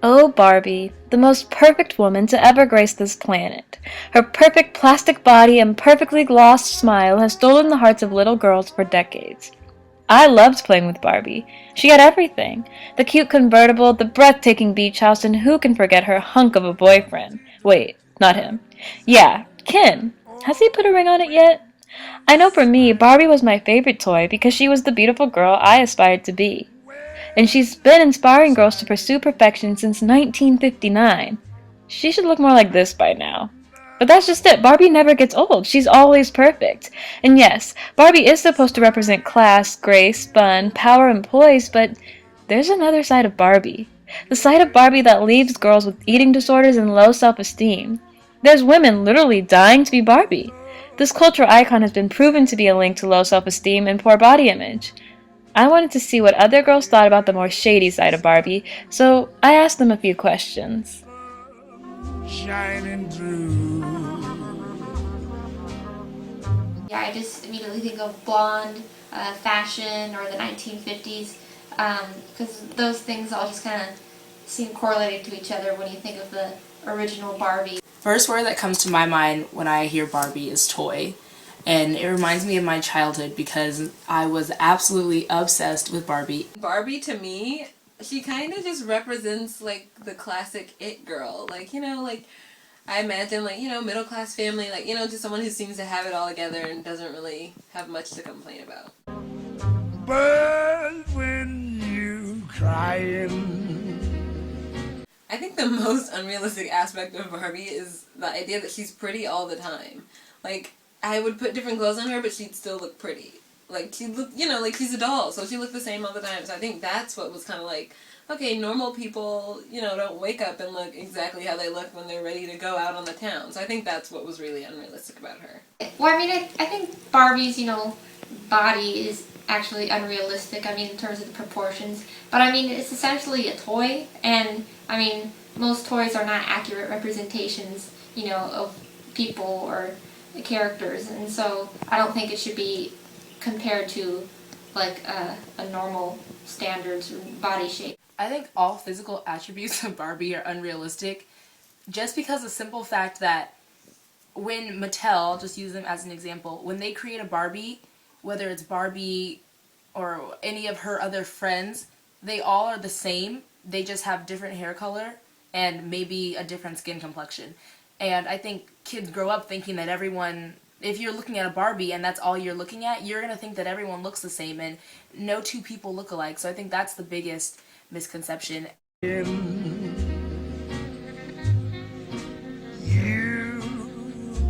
Oh, Barbie, the most perfect woman to ever grace this planet. Her perfect plastic body and perfectly glossed smile has stolen the hearts of little girls for decades. I loved playing with Barbie. She had everything. The cute convertible, the breathtaking beach house, and who can forget her hunk of a boyfriend? Wait, not him. Yeah, Ken. Has he put a ring on it yet? I know for me, Barbie was my favorite toy because she was the beautiful girl I aspired to be. And she's been inspiring girls to pursue perfection since 1959. She should look more like this by now. But that's just it. Barbie never gets old. She's always perfect. And yes, Barbie is supposed to represent class, grace, fun, power, and poise, but there's another side of Barbie. The side of Barbie that leaves girls with eating disorders and low self-esteem. There's women literally dying to be Barbie. This cultural icon has been proven to be a link to low self-esteem and poor body image. I wanted to see what other girls thought about the more shady side of Barbie, so I asked them a few questions. Shining through. Yeah, I just immediately think of blonde fashion or the 1950s because those things all just kind of seem correlated to each other when you think of the original Barbie. First word that comes to my mind when I hear Barbie is toy. And it reminds me of my childhood because I was absolutely obsessed with Barbie. Barbie to me, she kind of just represents like the classic it girl. Like, like I imagine like, middle class family, like, just someone who seems to have it all together and doesn't really have much to complain about. But when you crying, I think the most unrealistic aspect of Barbie is the idea that she's pretty all the time. Like, I would put different clothes on her, but she'd still look pretty. Like, she'd look, like she's a doll, so she looked the same all the time. So I think that's what was kind of like, okay, normal people, don't wake up and look exactly how they look when they're ready to go out on the town. So I think that's what was really unrealistic about her. Well, I mean, I think Barbie's, body is actually unrealistic, in terms of the proportions. But, it's essentially a toy, and, most toys are not accurate representations, of people or the characters, and so I don't think it should be compared to, like, a normal standards body shape. I think all physical attributes of Barbie are unrealistic just because of the simple fact that when Mattel, I'll just use them as an example, when they create a Barbie, whether it's Barbie or any of her other friends, they all are the same. They just have different hair color and maybe a different skin complexion. And I think kids grow up thinking that everyone, if you're looking at a Barbie and that's all you're looking at, you're going to think that everyone looks the same and no two people look alike. So I think that's the biggest misconception. you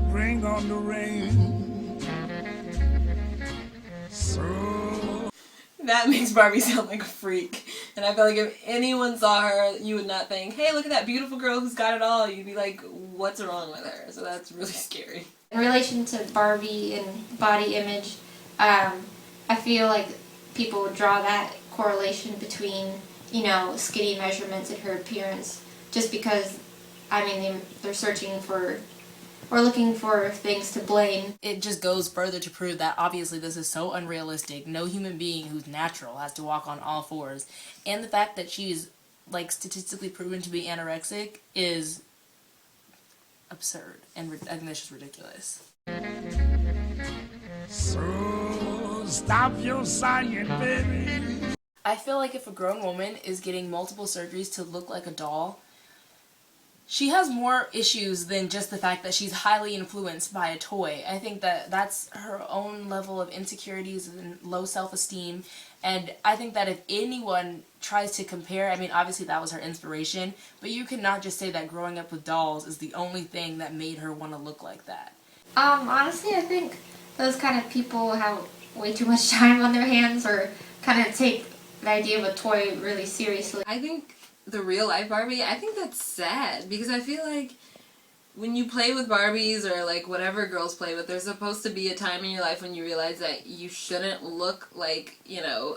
bring on the rain. So That makes Barbie sound like a freak. And I feel like if anyone saw her, you would not think, hey, look at that beautiful girl who's got it all. You'd be like, what's wrong with her? So that's really scary. In relation to Barbie and body image, I feel like people would draw that correlation between, skinny measurements and her appearance, just because, they're searching for or looking for things to blame. It just goes further to prove that obviously this is so unrealistic. No human being who's natural has to walk on all fours. And the fact that she's like statistically proven to be anorexic is absurd, and I think that's just ridiculous. So stop your sighing, baby. I feel like if a grown woman is getting multiple surgeries to look like a doll, she has more issues than just the fact that she's highly influenced by a toy. I think that that's her own level of insecurities and low self-esteem. And I think that if anyone tries to compare, obviously that was her inspiration, but you cannot just say that growing up with dolls is the only thing that made her want to look like that. Honestly, I think those kind of people have way too much time on their hands, or kind of take the idea of a toy really seriously. I think the real life Barbie, I think that's sad, because I feel like when you play with Barbies or like whatever girls play with, there's supposed to be a time in your life when you realize that you shouldn't look like,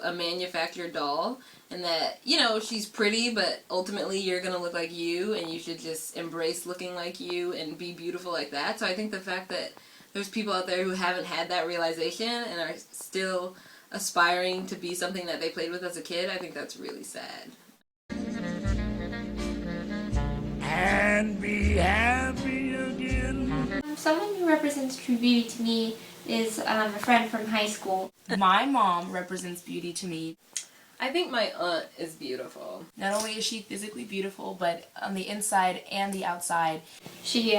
a manufactured doll, and that, she's pretty, but ultimately you're gonna look like you, and you should just embrace looking like you and be beautiful like that. So I think the fact that there's people out there who haven't had that realization and are still aspiring to be something that they played with as a kid, I think that's really sad. and be happy again. Someone who represents true beauty to me is a friend from high school. My mom represents beauty to me. I think my aunt is beautiful. Not only is she physically beautiful, but on the inside and the outside. She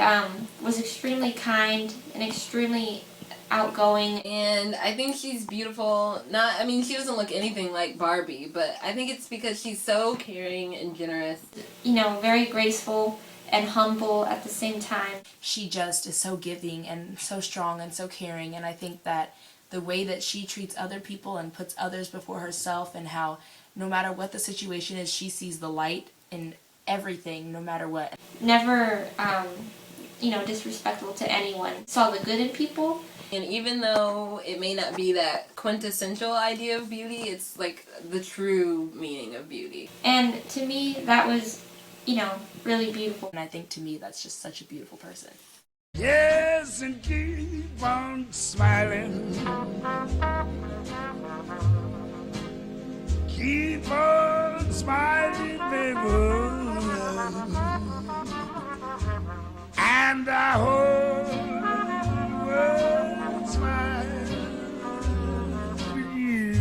was extremely kind and extremely outgoing. And I think she's beautiful. She doesn't look anything like Barbie, but I think it's because she's so caring and generous. You know, very graceful and humble at the same time. She just is so giving and so strong and so caring, and I think that the way that she treats other people and puts others before herself, and how no matter what the situation is, she sees the light in everything, no matter what. Never, disrespectful to anyone. Saw the good in people. And even though it may not be that quintessential idea of beauty, it's like the true meaning of beauty. And to me, that was, really beautiful. And I think to me that's just such a beautiful person. Yes, and keep on smiling. Keep on smiling, baby. And I hope the world smiles with you.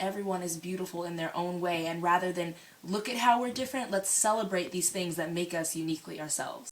Everyone is beautiful in their own way, and rather than look at how we're different, let's celebrate these things that make us uniquely ourselves.